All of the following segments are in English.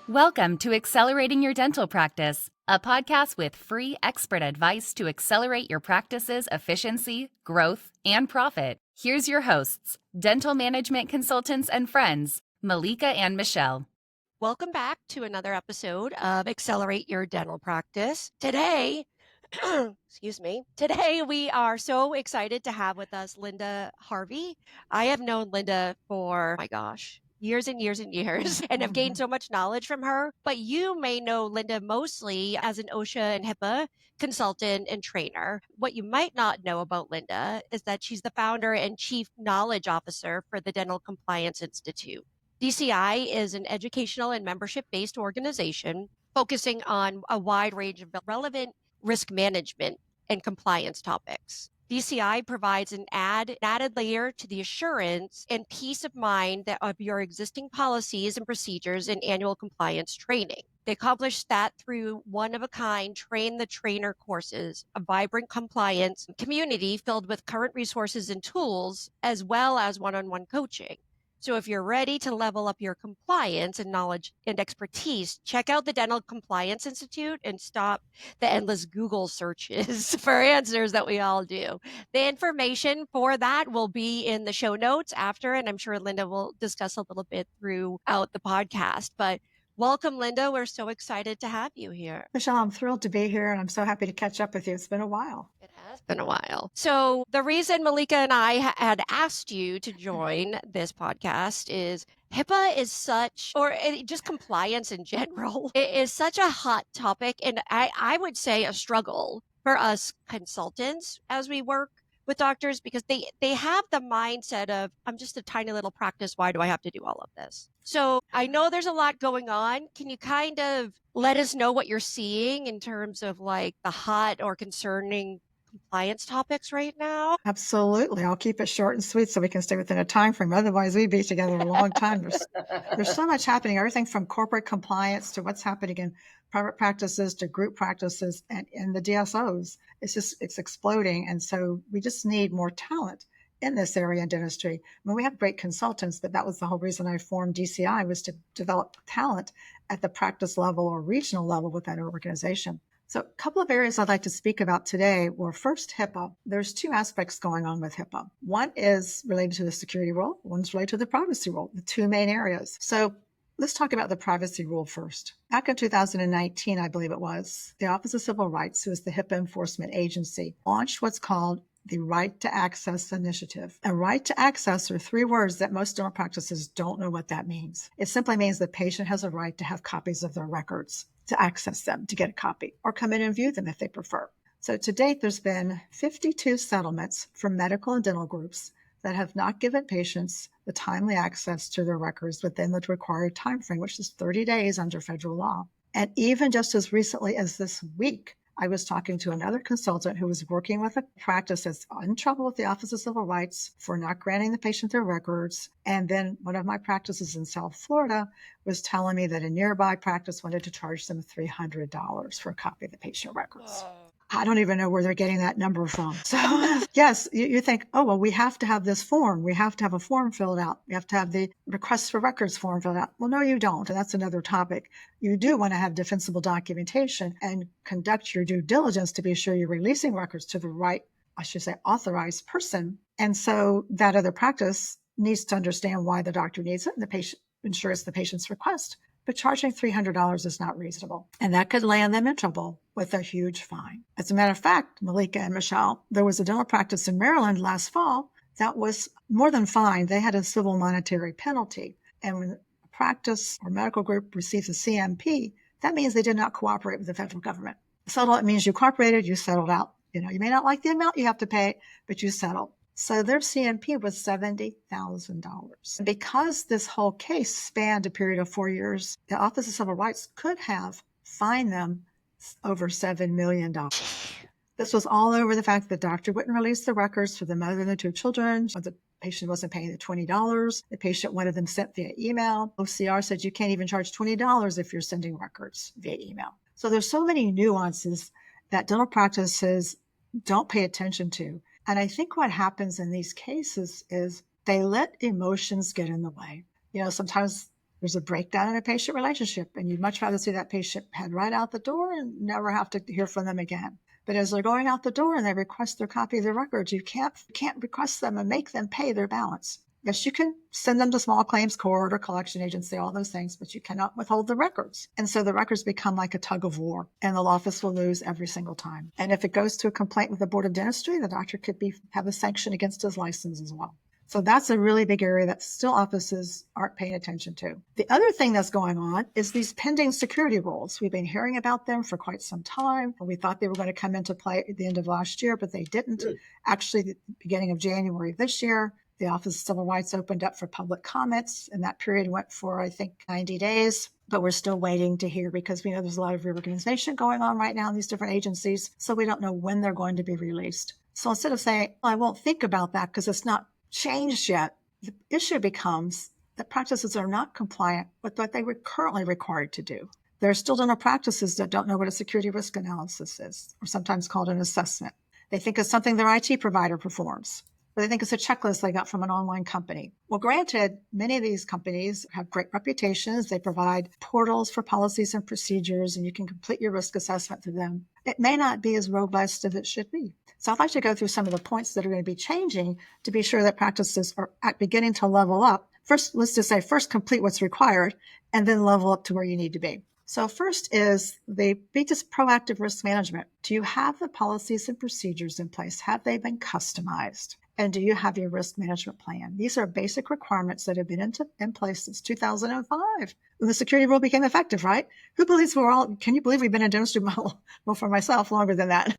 Welcome to Accelerating Your Dental Practice, a podcast with free expert advice to accelerate your practice's efficiency, growth, and profit. Here's your hosts, dental management consultants and friends, Malika and Michelle. Welcome back to another episode of Accelerate Your Dental Practice. Today, Today we are so excited to have with us Linda Harvey. I have known Linda for, oh my gosh, years and years and years, and have gained so much knowledge from her. But you may know Linda mostly as an OSHA and HIPAA consultant and trainer. What you might not know about Linda is that she's the founder and chief knowledge officer for the Dental Compliance Institute. DCI is an educational and membership-based organization focusing on a wide range of relevant risk management and compliance topics. DCI provides an added layer to the assurance and peace of mind of your existing policies and procedures and annual compliance training. They accomplish that through one-of-a-kind train-the-trainer courses, a vibrant compliance community filled with current resources and tools, as well as one-on-one coaching. So if you're ready to level up your compliance and knowledge and expertise, check out the Dental Compliance Institute and stop the endless Google searches for answers that we all do. The information for that will be in the show notes after, and I'm sure Linda will discuss a little bit throughout the podcast. But welcome, Linda. We're so excited to have you here. Michelle, I'm thrilled to be here, and I'm so happy to catch up with you. It's been a while. It has been a while. So the reason Malika and I had asked you to join this podcast is HIPAA is such, just compliance in general, it is such a hot topic, and I would say a struggle for us consultants as we work with doctors, because they have the mindset of, I'm just a tiny little practice. Why do I have to do all of this? So I know there's a lot going on. Can you kind of let us know what you're seeing in terms of like the hot or concerning compliance topics right now? Absolutely. I'll keep it short and sweet so we can stay within a time frame. Otherwise, we'd be together a long time. There's so much happening, everything from corporate compliance to what's happening in private practices to group practices and in the DSOs. It's exploding. And so we just need more talent in this area in dentistry. I mean, we have great consultants, but that was the whole reason I formed DCI, was to develop talent at the practice level or regional level within an organization. So a couple of areas I'd like to speak about today were first HIPAA. There's two aspects going on with HIPAA. One is related to the security rule. One's related to the privacy rule, the two main areas. So let's talk about the privacy rule first. Back in 2019, I believe it was, the Office of Civil Rights, who is the HIPAA enforcement agency, launched what's called the Right to Access Initiative. A right to access are three words that most dental practices don't know what that means. It simply means the patient has a right to have copies of their records, to access them, to get a copy, or come in and view them if they prefer. So to date, there's been 52 settlements from medical and dental groups that have not given patients the timely access to their records within the required time frame, which is 30 days under federal law. And even just as recently as this week, I was talking to another consultant who was working with a practice that's in trouble with the Office of Civil Rights for not granting the patient their records. And then one of my practices in South Florida was telling me that a nearby practice wanted to charge them $300 for a copy of the patient records. Whoa. I don't even know where they're getting that number from. So yes, you think, oh, well, we have to have this form. We have to have a form filled out. We have to have the request for records form filled out. Well, no, you don't. And that's another topic. You do want to have defensible documentation and conduct your due diligence to be sure you're releasing records to the right, I should say, authorized person. And so that other practice needs to understand why the doctor needs it and the patient ensures the patient's request. But charging $300 is not reasonable. And that could land them in trouble with a huge fine. As a matter of fact, Malika and Michelle, there was a dental practice in Maryland last fall that was more than fined. They had a civil monetary penalty. And when a practice or medical group receives a CMP, that means they did not cooperate with the federal government. Settle, it means you cooperated, you settled out. You may not like the amount you have to pay, but you settled. So their CMP was $70,000. Because this whole case spanned a period of 4 years, the Office of Civil Rights could have fined them over $7 million. This was all over the fact that the doctor wouldn't release the records for the mother and the two children. The patient wasn't paying the $20. The patient wanted them sent via email. OCR said you can't even charge $20 if you're sending records via email. So there's so many nuances that dental practices don't pay attention to. And I think what happens in these cases is They let emotions get in the way. Sometimes there's a breakdown in a patient relationship, and you'd much rather see that patient head right out the door and never have to hear from them again. But as they're going out the door and they request their copy of their records, you can't request them and make them pay their balance. Yes, you can send them to small claims court or collection agency, all those things, but you cannot withhold the records. And so the records become like a tug of war, and the law office will lose every single time. And if it goes to a complaint with the Board of Dentistry, the doctor could have a sanction against his license as well. So that's a really big area that still offices aren't paying attention to. The other thing that's going on is these pending security rules. We've been hearing about them for quite some time. We thought they were going to come into play at the end of last year, but they didn't. Actually, the beginning of January of this year, the Office of Civil Rights opened up for public comments, and that period went for, I think, 90 days. But we're still waiting to hear because we know there's a lot of reorganization going on right now in these different agencies, so we don't know when they're going to be released. So instead of saying, well, I won't think about that because it's not changed yet, the issue becomes that practices are not compliant with what they were currently required to do. There are still dental practices that don't know what a security risk analysis is, or sometimes called an assessment. They think it's something their IT provider performs, or they think it's a checklist they got from an online company. Well, granted, many of these companies have great reputations. They provide portals for policies and procedures, and you can complete your risk assessment through them. It may not be as robust as it should be. So I'd like to go through some of the points that are going to be changing to be sure that practices are beginning to level up. First, let's just say first complete what's required and then level up to where you need to be. So first is be just proactive risk management. Do you have the policies and procedures in place? Have they been customized? And do you have your risk management plan? These are basic requirements that have been in place since 2005 when the security rule became effective, right? Can you believe we've been in dentistry, well, for myself, longer than that?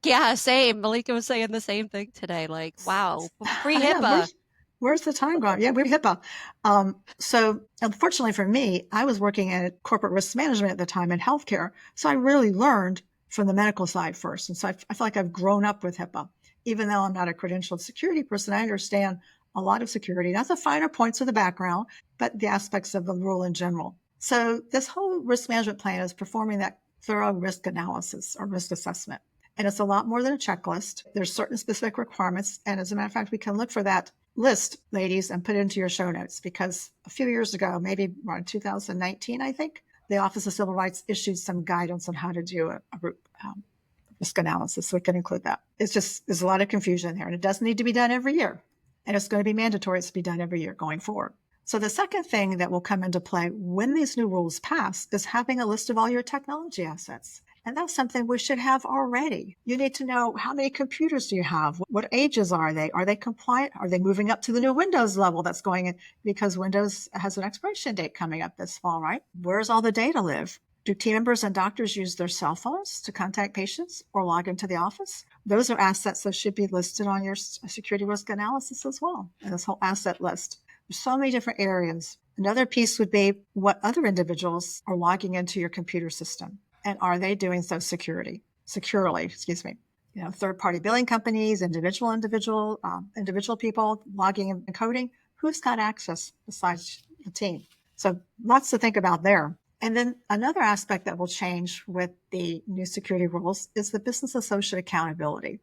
Yeah, same. Malika was saying the same thing today. Like, wow, pre-HIPAA. Where's the time gone? Yeah, we're HIPAA. So unfortunately for me, I was working at corporate risk management at the time in healthcare. So I really learned from the medical side first. And so I feel like I've grown up with HIPAA. Even though I'm not a credentialed security person, I understand a lot of security, not the finer points of the background, but the aspects of the rule in general. So this whole risk management plan is performing that thorough risk analysis or risk assessment. And it's a lot more than a checklist. There's certain specific requirements. And as a matter of fact, we can look for that list, ladies, and put it into your show notes, because a few years ago, maybe around 2019, I think, the Office of Civil Rights issued some guidance on how to do a risk analysis. So we can include that. There's a lot of confusion there, and it doesn't need to be done every year. And it's going to be mandatory to be done every year going forward. So the second thing that will come into play when these new rules pass is having a list of all your technology assets. And that's something we should have already. You need to know how many computers do you have? What ages are they? Are they compliant? Are they moving up to the new Windows level that's going in? Because Windows has an expiration date coming up this fall, right? Where's all the data live? Do team members and doctors use their cell phones to contact patients or log into the office? Those are assets that should be listed on your security risk analysis as well, and this whole asset list. There's so many different areas. Another piece would be what other individuals are logging into your computer system, and are they doing so securely? Third-party billing companies, individual people logging and coding. Who's got access besides the team? So lots to think about there. And then another aspect that will change with the new security rules is the business associate accountability.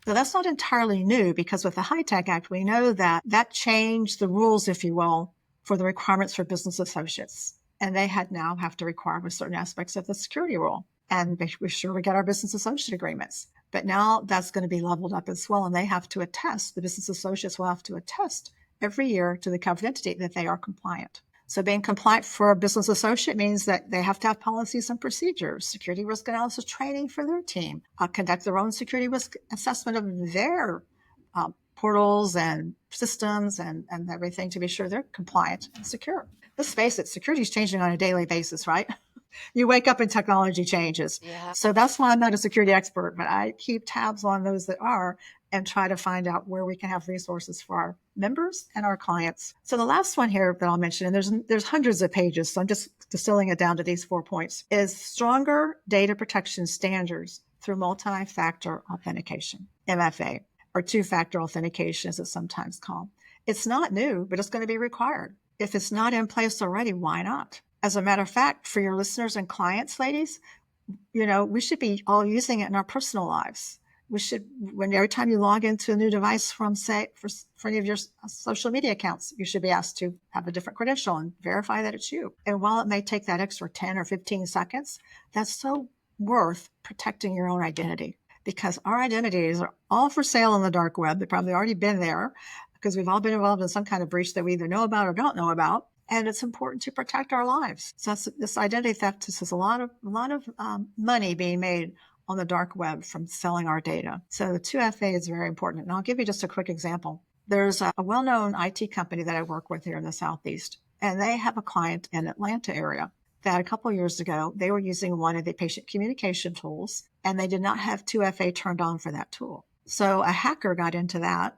Now, that's not entirely new, because with the HITECH Act, we know that changed the rules, if you will, for the requirements for business associates. And they now have to require with certain aspects of the security rule. And we're sure we get our business associate agreements. But now that's going to be leveled up as well. And they have to attest, the business associates will have to attest every year to the covered entity that they are compliant. So being compliant for a business associate means that they have to have policies and procedures, security risk analysis training for their team, conduct their own security risk assessment of their portals and systems and everything to be sure they're compliant and secure. Let's face it, security is changing on a daily basis, right? You wake up and technology changes. Yeah. So that's why I'm not a security expert, but I keep tabs on those that are and try to find out where we can have resources for our members and our clients. So the last one here that I'll mention, and there's hundreds of pages, so I'm just distilling it down to these 4 points, is stronger data protection standards through multi-factor authentication, MFA, or two-factor authentication as it's sometimes called. It's not new, but it's going to be required. If it's not in place already, why not? As a matter of fact, for your listeners and clients, ladies, we should be all using it in our personal lives. we should, when every time you log into a new device from, say, for any of your social media accounts, you should be asked to have a different credential and verify that it's you. And while it may take that extra 10 or 15 seconds, that's so worth protecting your own identity, because our identities are all for sale on the dark web. They've probably already been there because we've all been involved in some kind of breach that we either know about or don't know about. And it's important to protect our lives. So this identity theft, this is a lot of money being made on the dark web from selling our data. So the 2FA is very important. And I'll give you just a quick example. There's a well-known IT company that I work with here in the Southeast, and they have a client in Atlanta area that a couple of years ago, they were using one of the patient communication tools, and they did not have 2FA turned on for that tool. So a hacker got into that.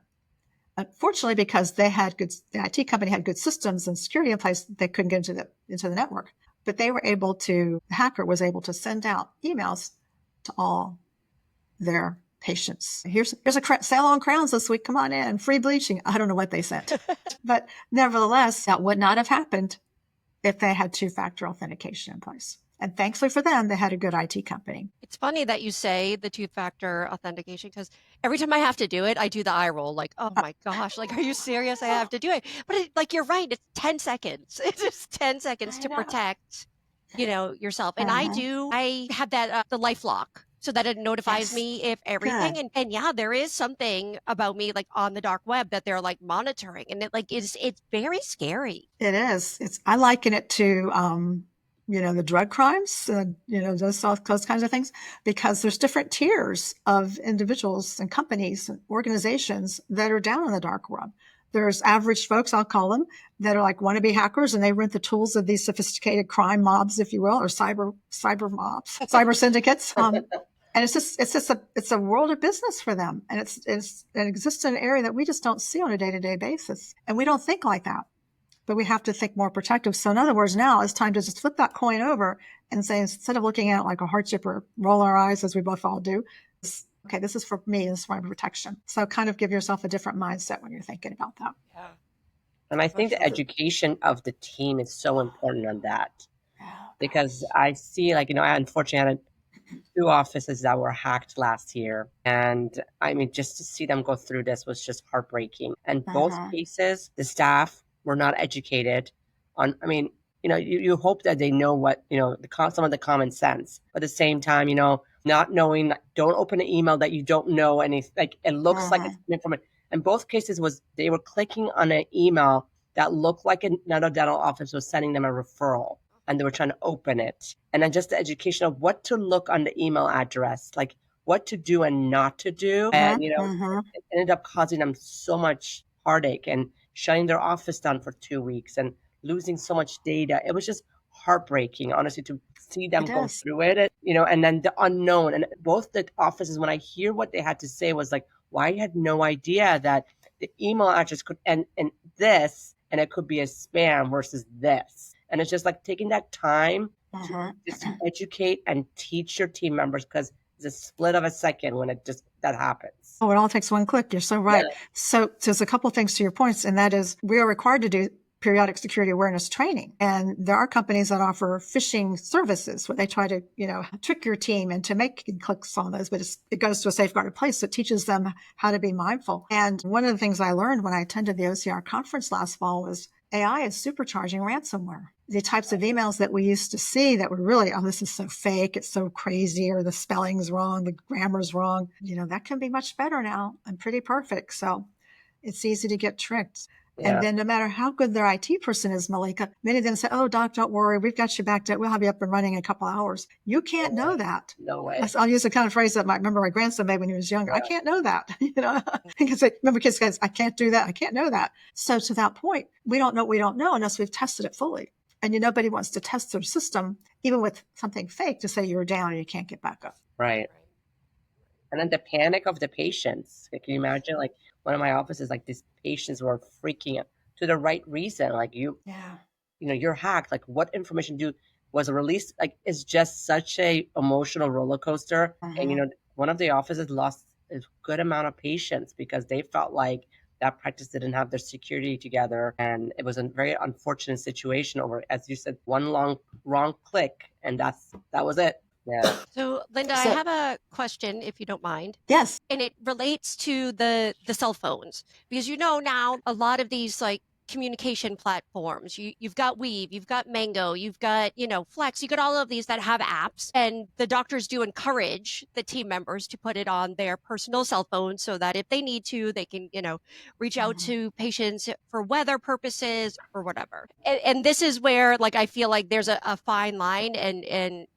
Unfortunately, because the IT company had good systems and security in place, they couldn't get into the network. But the hacker was able to send out emails to all their patients. Here's a sale on crowns this week. Come on in. Free bleaching. I don't know what they sent. But nevertheless, that would not have happened if they had two-factor authentication in place. And thankfully for them, they had a good IT company. It's funny that you say the two-factor authentication, because every time I have to do it, I do the eye roll. Like, oh my gosh, like, are you serious? I have to do it. But you're right. It's 10 seconds. It's just 10 seconds to protect, yourself. And I have that, the LifeLock, so that it notifies me if everything. And yeah, there is something about me like on the dark web that they're like monitoring, and it's very scary. It is. I liken it to, the drug crimes, those kinds of things, because there's different tiers of individuals and companies and organizations that are down on the dark web. There's average folks, I'll call them, that are like wannabe hackers, and they rent the tools of these sophisticated crime mobs, if you will, or cyber mobs, cyber syndicates. And it's a world of business for them. And it exists in an area that we just don't see on a day-to-day basis. And we don't think like that, but we have to think more protective. So in other words, now it's time to just flip that coin over and say, instead of looking at it like a hardship or roll our eyes, as we both all do, okay, this is for me, this is my protection. So kind of give yourself a different mindset when you're thinking about that. Yeah. And I think the education of the team is so important on that, because I see, I unfortunately had 2 offices that were hacked last year. And I mean, just to see them go through this was just heartbreaking. And both cases, the staff were not educated on, you hope that they know what, some of the common sense. But at the same time, not knowing, don't open an email that you don't know anything. It looks like it's coming from it. And both cases they were clicking on an email that looked like another dental office was sending them a referral, and they were trying to open it. And then just the education of what to look on the email address, like what to do and not to do. And, it ended up causing them so much heartache and shutting their office down for 2 weeks and losing so much data. It was just heartbreaking, honestly, to see them go through it, and then the unknown. And both the offices, when I hear what they had to say, was like, well, I had no idea that the email address could end in this, and it could be a spam versus this. And it's just like taking that time to educate and teach your team members, because it's a split of a second when that happens. Oh, it all takes one click. You're so right. Yeah. So there's a couple of things to your points, and that is we are required to do periodic security awareness training. And there are companies that offer phishing services where they try to, trick your team into making clicks on those, but it goes to a safeguarded place. So it teaches them how to be mindful. And one of the things I learned when I attended the OCR conference last fall was AI is supercharging ransomware. The types of emails that we used to see that were really, oh, this is so fake, it's so crazy, or the spelling's wrong, the grammar's wrong, that can be much better now and pretty perfect. So it's easy to get tricked. Yeah. And then no matter how good their IT person is, Malika, many of them say, oh, Doc, don't worry. We've got you backed up. We'll have you up and running in a couple of hours. You can't know that. No way. I'll use the kind of phrase that I remember my grandson made when he was younger. Yeah. I can't know that. Because remember kids guys, I can't do that. I can't know that. So to that point, we don't know what we don't know unless we've tested it fully. And nobody wants to test their system, even with something fake, to say you're down and you can't get back up. Right. And then the panic of the patients. Can you imagine, one of my offices, these patients were freaking out to the right reason. You're hacked. What information was released? It's just such a emotional roller coaster. And, one of the offices lost a good amount of patients because they felt like that practice didn't have their security together. And it was a very unfortunate situation over, as you said, one wrong click. And that was it. Yeah. So, Linda, I So, have a question, if you don't mind. yes. And it relates to the cell phones, because now a lot of these like communication platforms, you've got Weave, you've got Mango, you've got Flex, you got all of these that have apps, and the doctors do encourage the team members to put it on their personal cell phones so that if they need to, they can reach out Mhm. to patients for weather purposes or whatever. And this is where like I feel like there's a fine line, and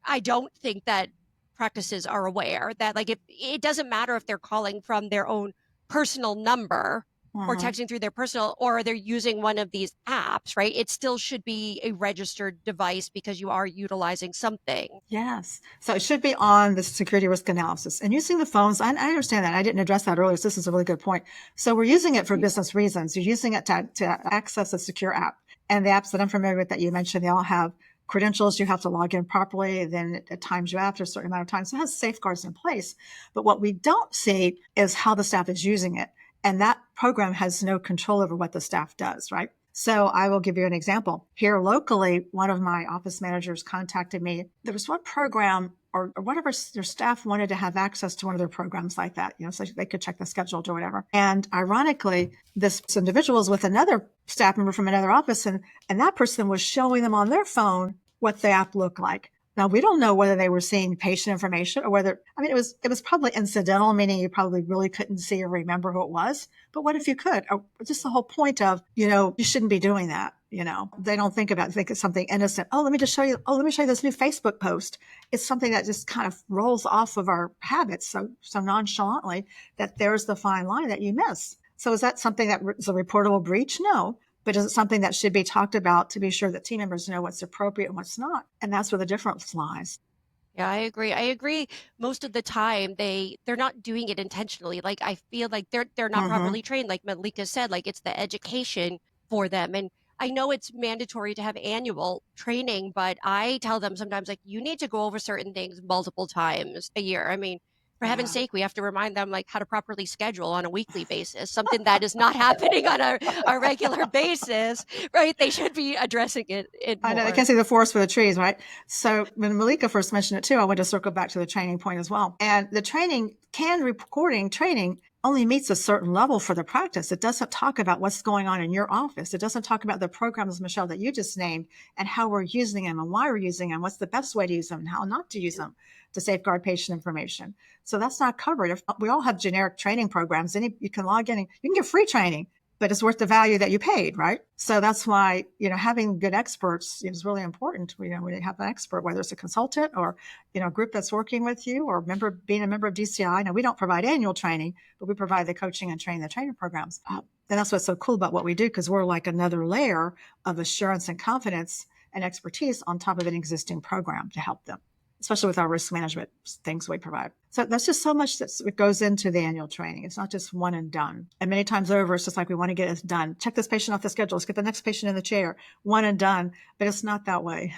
I don't think that practices are aware that like if it doesn't matter if they're calling from their own personal number or Mhm. texting through their personal, or they're using one of these apps, right? It still should be a registered device because you are utilizing something. Yes. So it should be on the security risk analysis. And using the phones, I understand that. I didn't address that earlier, so this is a really good point. So we're using it for business reasons. You're using it to access a secure app. And the apps that I'm familiar with that you mentioned, they all have credentials. You have to log in properly. Then it times you after a certain amount of time. So it has safeguards in place. But what we don't see is how the staff is using it. And that program has no control over what the staff does, right? So I will give you an example. Here locally, one of my office managers contacted me. There was one program or whatever their staff wanted to have access to one of their programs like that, so they could check the schedule or whatever. And ironically, this individual was with another staff member from another office, and that person was showing them on their phone what the app looked like. Now, we don't know whether they were seeing patient information or whether, it was probably incidental, meaning you probably really couldn't see or remember who it was. But what if you could? Or just the whole point of, you shouldn't be doing that. They don't think it's something innocent. Oh, let me show you this new Facebook post. It's something that just kind of rolls off of our habits so nonchalantly that there's the fine line that you miss. So is that something that is a reportable breach? No. But is it something that should be talked about to be sure that team members know what's appropriate and what's not? And that's where the difference lies. Yeah, I agree. I agree. Most of the time they're not doing it intentionally. Like I feel like they're not Mm-hmm. properly trained. Like Malika said, like it's the education for them. And I know it's mandatory to have annual training, but I tell them sometimes like you need to go over certain things multiple times a year. I mean, for heaven's Yeah. sake, we have to remind them like how to properly schedule on a weekly basis, something that is not happening on a regular basis, right? They should be addressing it I know they more. can't see the forest for the trees, right? So when Malika first mentioned it too, I want to circle back to the training point as well. And the recording training only meets a certain level for the practice. It doesn't talk about what's going on in your office. It doesn't talk about the programs, Michelle, that you just named and how we're using them and why we're using them, what's the best way to use them and how not to use them to safeguard patient information. So that's not covered. If we all have generic training programs, and you can log in and you can get free training, but it's worth the value that you paid, right? So that's why, having good experts is really important. When you have an expert, whether it's a consultant or, a group that's working with you or being a member of DCI. Now, we don't provide annual training, but we provide the coaching and the training programs. And that's what's so cool about what we do, because we're like another layer of assurance and confidence and expertise on top of an existing program to help them, especially with our risk management things we provide. So that's just so much that goes into the annual training. It's not just one and done. And many times over, it's just like, we want to get it done. Check this patient off the schedule. Let's get the next patient in the chair. One and done. But it's not that way.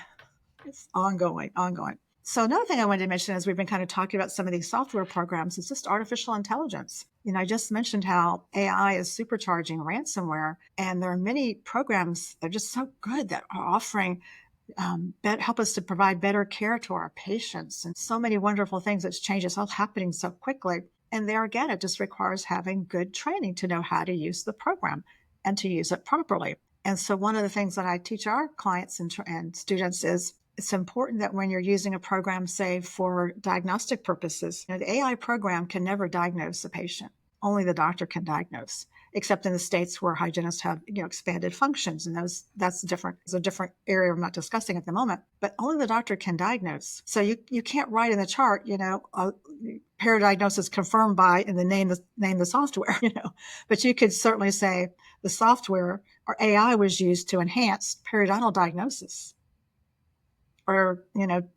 It's ongoing. So another thing I wanted to mention as we've been kind of talking about some of these software programs is just artificial intelligence. I just mentioned how AI is supercharging ransomware. And there are many programs that are just so good that are offering help us to provide better care to our patients, and so many wonderful things. That's changes all happening so quickly. And there again, it just requires having good training to know how to use the program and to use it properly. And so one of the things that I teach our clients and students is it's important that when you're using a program, say for diagnostic purposes, the AI program can never diagnose a patient. Only the doctor can diagnose, except in the states where hygienists have expanded functions, and that's different. It's a different area I'm not discussing at the moment. But only the doctor can diagnose. So you can't write in the chart, paradiagnosis confirmed by, and then name the software, But you could certainly say the software or AI was used to enhance periodontal diagnosis or,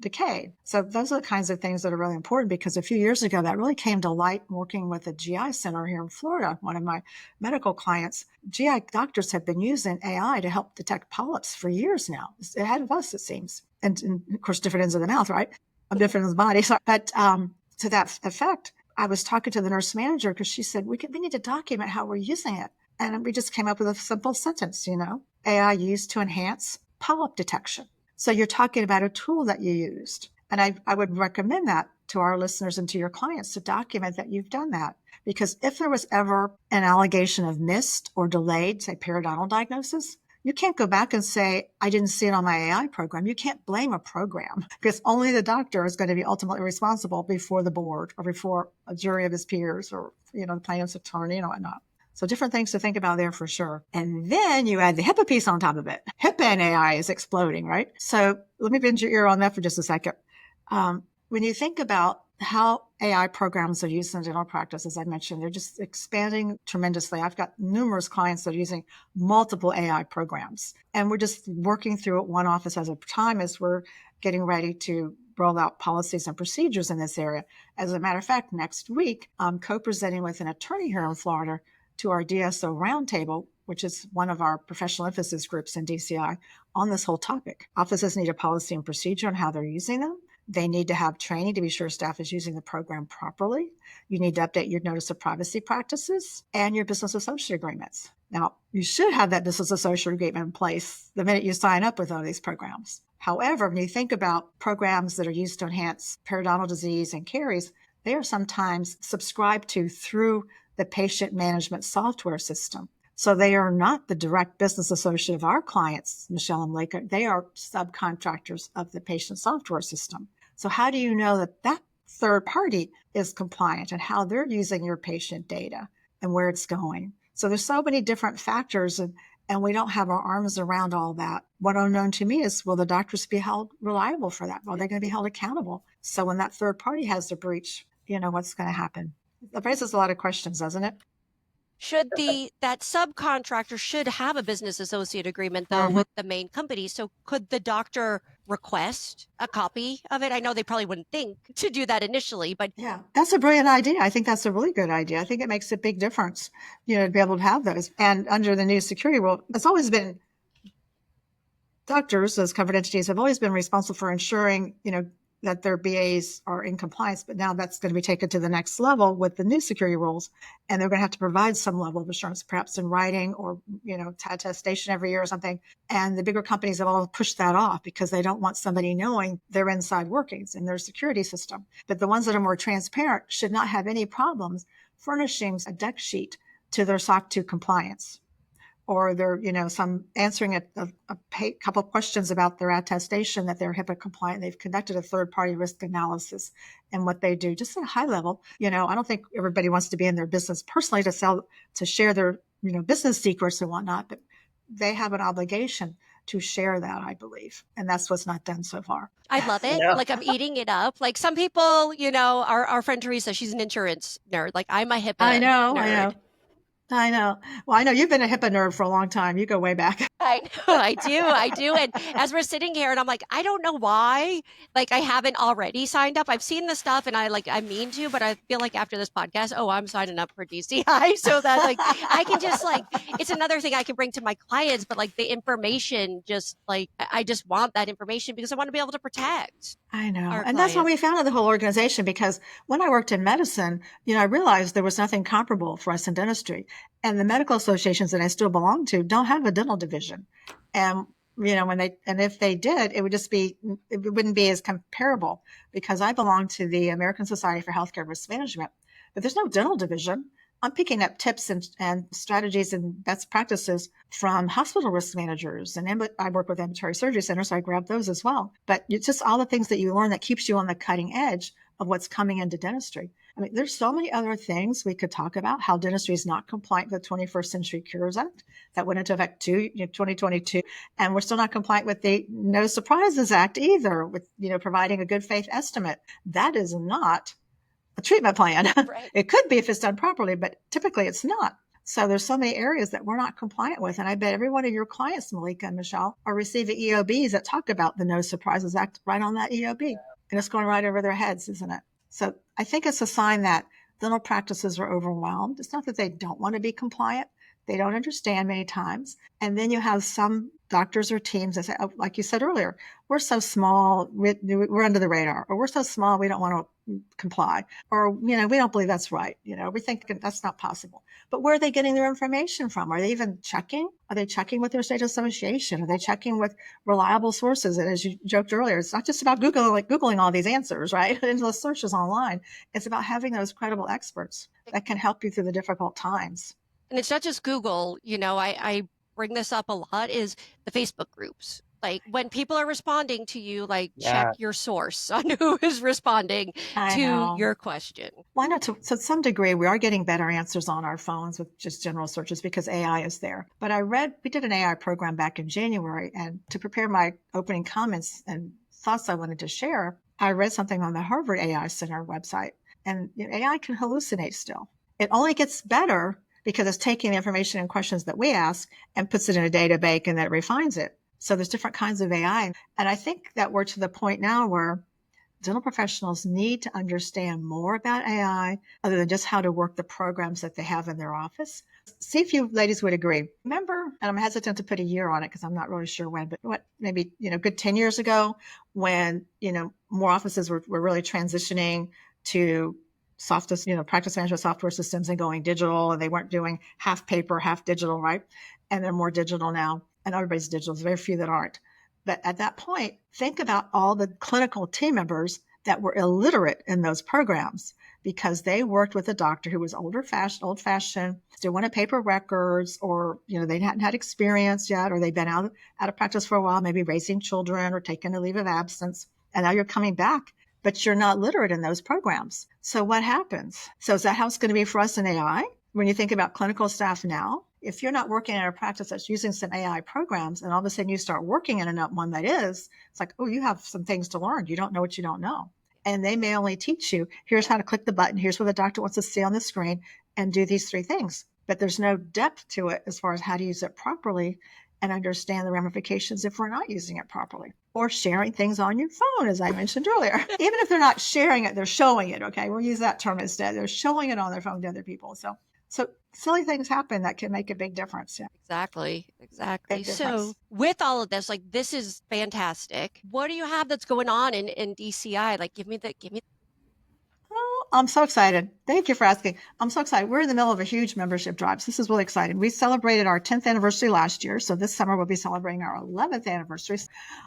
decay. So those are the kinds of things that are really important, because a few years ago, that really came to light working with a GI center here in Florida, one of my medical clients. GI doctors have been using AI to help detect polyps for years now, ahead of us, it seems. And of course, different ends of the mouth, right? Different ends of the body. But to that effect, I was talking to the nurse manager because she said, we need to document how we're using it. And we just came up with a simple sentence, AI used to enhance polyp detection. So you're talking about a tool that you used. And I would recommend that to our listeners and to your clients to document that you've done that. Because if there was ever an allegation of missed or delayed, say, periodontal diagnosis, you can't go back and say, I didn't see it on my AI program. You can't blame a program because only the doctor is going to be ultimately responsible before the board or before a jury of his peers or, the plaintiff's attorney and whatnot. So different things to think about there for sure. And then you add the HIPAA piece on top of it. HIPAA and AI is exploding, right? So let me bend your ear on that for just a second. When you think about how AI programs are used in dental practice, as I mentioned, they're just expanding tremendously. I've got numerous clients that are using multiple AI programs, and we're just working through it one office at a time as we're getting ready to roll out policies and procedures in this area. As a matter of fact, next week, I'm co-presenting with an attorney here in Florida to our DSO roundtable, which is one of our professional emphasis groups in DCI, on this whole topic. Offices need a policy and procedure on how they're using them. They need to have training to be sure staff is using the program properly. You need to update your notice of privacy practices and your business associate agreements. Now, you should have that business associate agreement in place the minute you sign up with one of these programs. However, when you think about programs that are used to enhance periodontal disease and caries, they are sometimes subscribed to through the patient management software system. So they are not the direct business associate of our clients, Michelle and Malika. They are subcontractors of the patient software system. So how do you know that that third party is compliant and how they're using your patient data and where it's going? So there's so many different factors and we don't have our arms around all that. What unknown to me is, will the doctors be held reliable for that? Are they going to be held accountable? So when that third party has a breach, what's going to happen? That raises a lot of questions, doesn't it? Should that subcontractor should have a business associate agreement though with the main company. So could the doctor request a copy of it? I know they probably wouldn't think to do that initially, but yeah, that's a brilliant idea. I think that's a really good idea. I think it makes a big difference, to be able to have those. And under the new security rule, it's always been doctors as covered entities have always been responsible for ensuring, that their BAs are in compliance, but now that's going to be taken to the next level with the new security rules. And they're going to have to provide some level of assurance, perhaps in writing or, attestation every year or something. And the bigger companies have all pushed that off because they don't want somebody knowing their inside workings in their security system. But the ones that are more transparent should not have any problems furnishing a deck sheet to their SOC 2 compliance. Or they're, some answering a couple of questions about their attestation that they're HIPAA compliant. They've conducted a third-party risk analysis and what they do, just at a high level. I don't think everybody wants to be in their business personally to share their, business secrets and whatnot, but they have an obligation to share that, I believe. And that's what's not done so far. I love it. No. Like I'm eating it up. Like some people, our friend Teresa, she's an insurance nerd. Like I'm a HIPAA nerd. I know. Well, I know you've been a HIPAA nerd for a long time. You go way back. I know, I do. And as we're sitting here and I'm like, I don't know why, like I haven't already signed up. I've seen the stuff and I mean to, but I feel like after this podcast, I'm signing up for DCI so that like, I can just it's another thing I can bring to my clients, but like the information just I just want that information because I want to be able to protect. I know. And that's why we founded the whole organization, because when I worked in medicine, I realized there was nothing comparable for us in dentistry. And the medical associations that I still belong to don't have a dental division. And, if they did, it wouldn't be as comparable, because I belong to the American Society for Healthcare Risk Management, but there's no dental division. I'm picking up tips and strategies and best practices from hospital risk managers. And I work with ambulatory surgery centers, so I grab those as well. But it's just all the things that you learn that keeps you on the cutting edge of what's coming into dentistry. I mean, there's so many other things we could talk about, how dentistry is not compliant with the 21st Century Cures Act that went into effect 2022. And we're still not compliant with the No Surprises Act either, with, providing a good faith estimate. That is not a treatment plan. Right. It could be if it's done properly, but typically it's not. So there's so many areas that we're not compliant with. And I bet every one of your clients, Malika and Michelle, are receiving EOBs that talk about the No Surprises Act right on that EOB. And it's going right over their heads, isn't it? So I think it's a sign that dental practices are overwhelmed. It's not that they don't want to be compliant. They don't understand many times. And then you have some doctors or teams that say, like you said earlier, we're so small, we're under the radar, or we're so small, we don't want comply. Or, we don't believe that's right. We think that's not possible. But where are they getting their information from? Are they even checking? Are they checking with their state association? Are they checking with reliable sources? And as you joked earlier, it's not just about Googling all these answers, right? Endless searches online. It's about having those credible experts that can help you through the difficult times. And it's not just Google, I bring this up a lot, is the Facebook groups. Like when people are responding to you, like check your source on who is responding to your question. Why not? To some degree, we are getting better answers on our phones with just general searches because AI is there. But we did an AI program back in January, and to prepare my opening comments and thoughts I wanted to share, I read something on the Harvard AI Center website. And AI can hallucinate still. It only gets better because it's taking the information and questions that we ask and puts it in a data bank and then it refines it. So there's different kinds of AI. And I think that we're to the point now where dental professionals need to understand more about AI other than just how to work the programs that they have in their office. See if you ladies would agree. Remember, and I'm hesitant to put a year on it because I'm not really sure when, but maybe, good 10 years ago when, more offices were really transitioning to practice management software systems and going digital, and they weren't doing half paper, half digital, right? And they're more digital now, and everybody's digital. There's very few that aren't. But at that point, think about all the clinical team members that were illiterate in those programs because they worked with a doctor who was old-fashioned, still wanted paper records, or, they hadn't had experience yet, or they'd been out of practice for a while, maybe raising children or taking a leave of absence. And now you're coming back, but you're not literate in those programs. So what happens? So is that how it's going to be for us in AI? When you think about clinical staff now, if you're not working in a practice that's using some AI programs and all of a sudden you start working in one that is, it's like, oh, you have some things to learn. You don't know what you don't know. And they may only teach you, here's how to click the button, here's what the doctor wants to see on the screen, and do these 3 things. But there's no depth to it as far as how to use it properly and understand the ramifications if we're not using it properly. Or sharing things on your phone, as I mentioned earlier. Even if they're not sharing it, they're showing it, okay? We'll use that term instead. They're showing it on their phone to other people. So silly things happen that can make a big difference. Yeah. Exactly. So with all of this, this is fantastic. What do you have that's going on in DCI? Give me. Oh, I'm so excited. Thank you for asking. I'm so excited. We're in the middle of a huge membership drive. So this is really exciting. We celebrated our 10th anniversary last year. So this summer we'll be celebrating our 11th anniversary.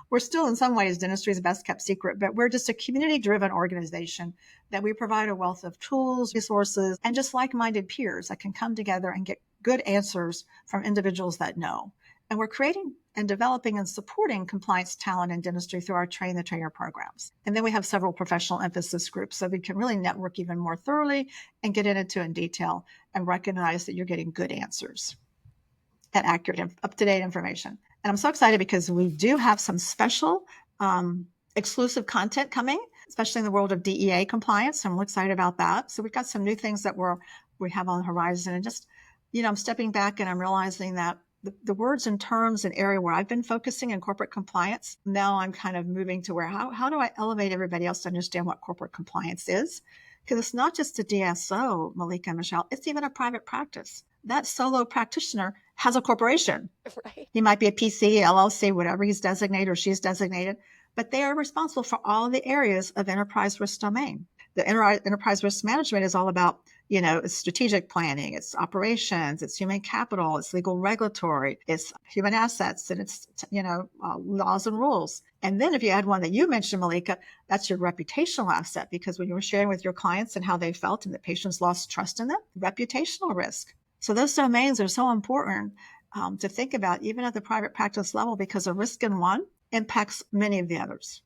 We're still in some ways dentistry's best kept secret, but we're just a community-driven organization that we provide a wealth of tools, resources, and just like-minded peers that can come together and get good answers from individuals that know. And we're creating and developing and supporting compliance talent in dentistry through our Train the Trainer programs. And then we have several professional emphasis groups so we can really network even more thoroughly and get into it in detail and recognize that you're getting good answers and accurate and up-to-date information. And I'm so excited because we do have some special exclusive content coming, especially in the world of DEA compliance. I'm really excited about that. So we've got some new things that we have on the horizon. And just, I'm stepping back and I'm realizing that the words and terms and area where I've been focusing in corporate compliance, now I'm kind of moving to where, how do I elevate everybody else to understand what corporate compliance is? Because it's not just a DSO, Malika and Michelle, it's even a private practice. That solo practitioner has a corporation. Right. He might be a PC, LLC, whatever he's designated or she's designated, but they are responsible for all the areas of enterprise risk domain. The enterprise risk management is all about, it's strategic planning, it's operations, it's human capital, it's legal regulatory, it's human assets, and it's, laws and rules. And then if you add one that you mentioned, Malika, that's your reputational asset, because when you were sharing with your clients and how they felt and the patients lost trust in them, reputational risk. So those domains are so important to think about, even at the private practice level, because a risk in one impacts many of the others.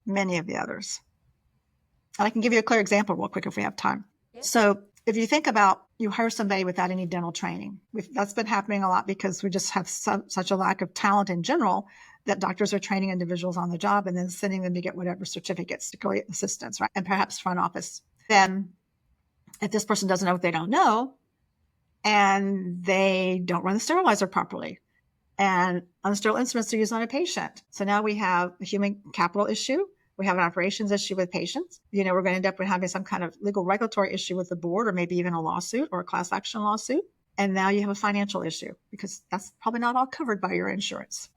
And I can give you a clear example real quick if we have time. Yeah. So if you think about, you hire somebody without any dental training, that's been happening a lot because we just have such a lack of talent in general that doctors are training individuals on the job and then sending them to get whatever certificates to create assistants, right? And perhaps front office. Then if this person doesn't know what they don't know, and they don't run the sterilizer properly, and unsterile instruments are used on a patient. So now we have a human capital issue. We have an operations issue with patients. We're going to end up with having some kind of legal regulatory issue with the board, or maybe even a lawsuit or a class action lawsuit. And now you have a financial issue because that's probably not all covered by your insurance.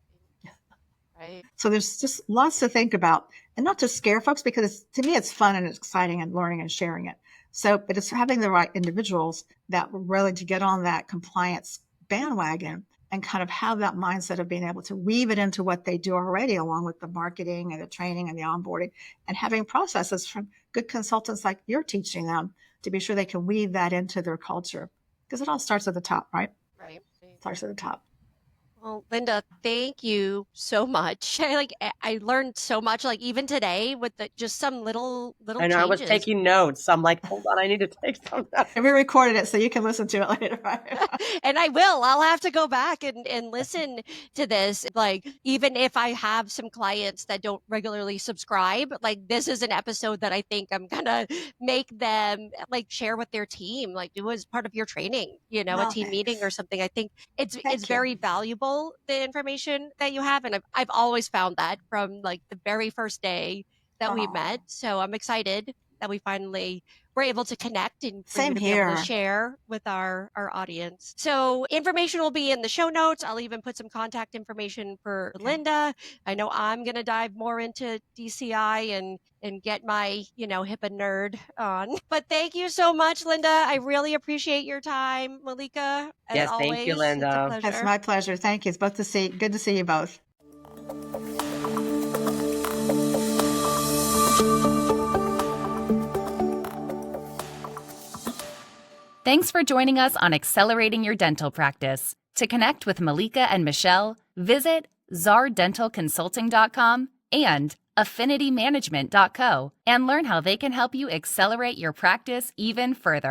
Right. So there's just lots to think about, and not to scare folks, because to me it's fun and it's exciting and learning and sharing it. So, but it's having the right individuals that were willing to get on that compliance bandwagon and kind of have that mindset of being able to weave it into what they do already, along with the marketing and the training and the onboarding, and having processes from good consultants like you're teaching them to be sure they can weave that into their culture. Because it all starts at the top, right? Right. Starts at the top. Well, Linda, thank you so much. I learned so much, like even today with just some little I know, I was changes. taking notes. I'm like, hold on, I need to take some notes. And we recorded it so you can listen to it later. Right? And I will. I'll have to go back and listen to this. Like, even if I have some clients that don't regularly subscribe, like this is an episode that I think I'm gonna make them like share with their team, like do as part of your training, a Oh, team thanks. meeting or something. I think it's Thank you. very valuable, the information that you have. And I've always found that from like the very first day that we Aw. met. So I'm excited that we finally were able to connect and for you Same to be able to here. share with our audience. So information will be in the show notes. I'll even put some contact information for Linda. I know I'm going to dive more into DCI and get my, HIPAA nerd on. But thank you so much, Linda. I really appreciate your time, Malika. As Yes, always, thank you, it's a Linda. pleasure. That's my pleasure. Thank you. It's good to see you both. Thanks for joining us on Accelerating Your Dental Practice. To connect with Malika and Michelle, visit czardentalconsulting.com and affinitymanagement.co and learn how they can help you accelerate your practice even further.